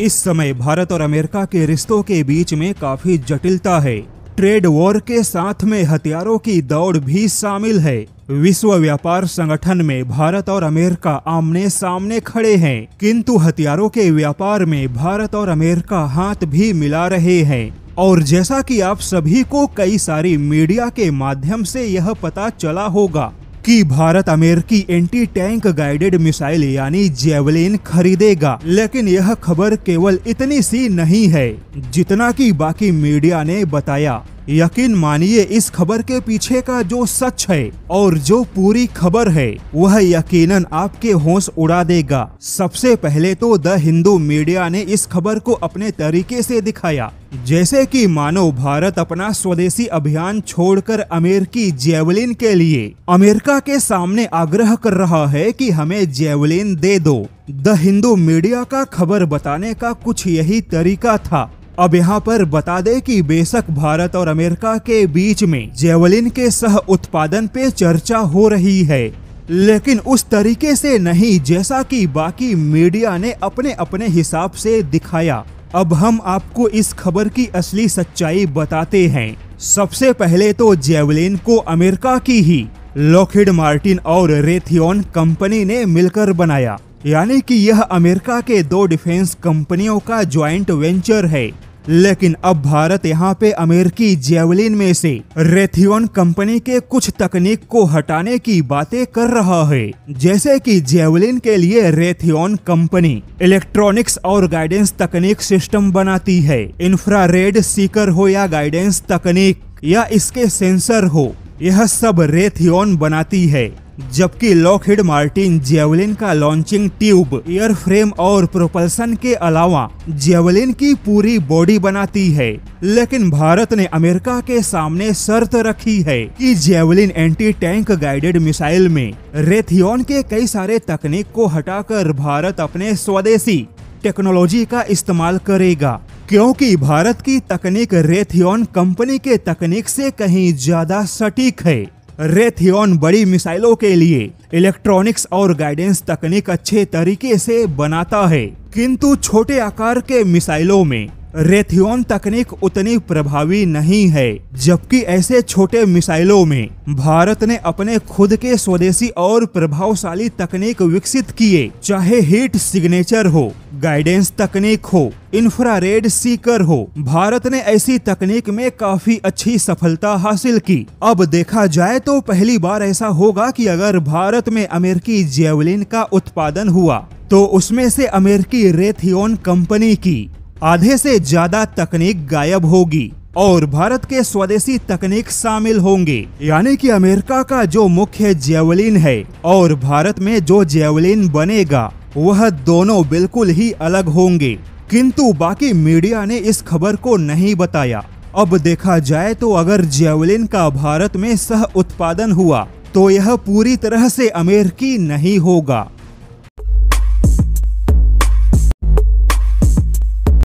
इस समय भारत और अमेरिका के रिश्तों के बीच में काफी जटिलता है। ट्रेड वॉर के साथ में हथियारों की दौड़ भी शामिल है। विश्व व्यापार संगठन में भारत और अमेरिका आमने सामने खड़े हैं, किंतु हथियारों के व्यापार में भारत और अमेरिका हाथ भी मिला रहे हैं। और जैसा कि आप सभी को कई सारी मीडिया के माध्यम से यह पता चला होगा कि भारत अमेरिकी एंटी टैंक गाइडेड मिसाइल यानी जेवलिन खरीदेगा, लेकिन यह खबर केवल इतनी सी नहीं है जितना कि बाकी मीडिया ने बताया। यकीन मानिए, इस खबर के पीछे का जो सच है और जो पूरी खबर है वह यकीनन आपके होश उड़ा देगा। सबसे पहले तो द हिंदू मीडिया ने इस खबर को अपने तरीके से दिखाया, जैसे कि मानो भारत अपना स्वदेशी अभियान छोड़कर अमेरिकी जेवलिन के लिए अमेरिका के सामने आग्रह कर रहा है कि हमें जेवलिन दे दो। द हिंदू मीडिया का खबर बताने का कुछ यही तरीका था। अब यहाँ पर बता दे कि बेशक भारत और अमेरिका के बीच में जेवलिन के सह उत्पादन पे चर्चा हो रही है, लेकिन उस तरीके से नहीं जैसा कि बाकी मीडिया ने अपने अपने हिसाब से दिखाया। अब हम आपको इस खबर की असली सच्चाई बताते हैं। सबसे पहले तो जेवलिन को अमेरिका की ही लॉकहीड मार्टिन और रेथियॉन कंपनी ने मिलकर बनाया, यानी कि यह अमेरिका के दो डिफेंस कंपनियों का ज्वाइंट वेंचर है। लेकिन अब भारत यहाँ पे अमेरिकी जेवलिन में से रेथियॉन कंपनी के कुछ तकनीक को हटाने की बातें कर रहा है, जैसे कि जेवलिन के लिए रेथियॉन कंपनी इलेक्ट्रॉनिक्स और गाइडेंस तकनीक सिस्टम बनाती है। इंफ्रारेड सीकर हो या गाइडेंस तकनीक या इसके सेंसर हो, यह सब रेथियॉन बनाती है। जबकि लॉकहीड मार्टिन जेवलिन का लॉन्चिंग ट्यूब, एयरफ्रेम और प्रोपल्सन के अलावा जेवलिन की पूरी बॉडी बनाती है। लेकिन भारत ने अमेरिका के सामने शर्त रखी है कि javelin anti tank guided missile में रेथियॉन के कई सारे तकनीक को हटाकर भारत अपने स्वदेशी टेक्नोलॉजी का इस्तेमाल करेगा, क्योंकि भारत की तकनीक रेथियॉन कंपनी के तकनीक से कहीं ज्यादा सटीक है। रेथियॉन बड़ी मिसाइलों के लिए इलेक्ट्रॉनिक्स और गाइडेंस तकनीक अच्छे तरीके से बनाता है, किंतु छोटे आकार के मिसाइलों में रेथियॉन तकनीक उतनी प्रभावी नहीं है। जबकि ऐसे छोटे मिसाइलों में भारत ने अपने खुद के स्वदेशी और प्रभावशाली तकनीक विकसित किए, चाहे हीट सिग्नेचर हो, गाइडेंस तकनीक हो, इंफ्रारेड सीकर हो। भारत ने ऐसी तकनीक में काफी अच्छी सफलता हासिल की। अब देखा जाए तो पहली बार ऐसा होगा कि अगर भारत में अमेरिकी जेवलिन का उत्पादन हुआ तो उसमें से अमेरिकी रेथियॉन कंपनी की आधे से ज्यादा तकनीक गायब होगी और भारत के स्वदेशी तकनीक शामिल होंगे। यानी कि अमेरिका का जो मुख्य जेवलिन है और भारत में जो जेवलिन बनेगा वह दोनों बिल्कुल ही अलग होंगे, किंतु बाकी मीडिया ने इस खबर को नहीं बताया। अब देखा जाए तो अगर जेवलिन का भारत में सह उत्पादन हुआ तो यह पूरी तरह से अमेरिकी नहीं होगा।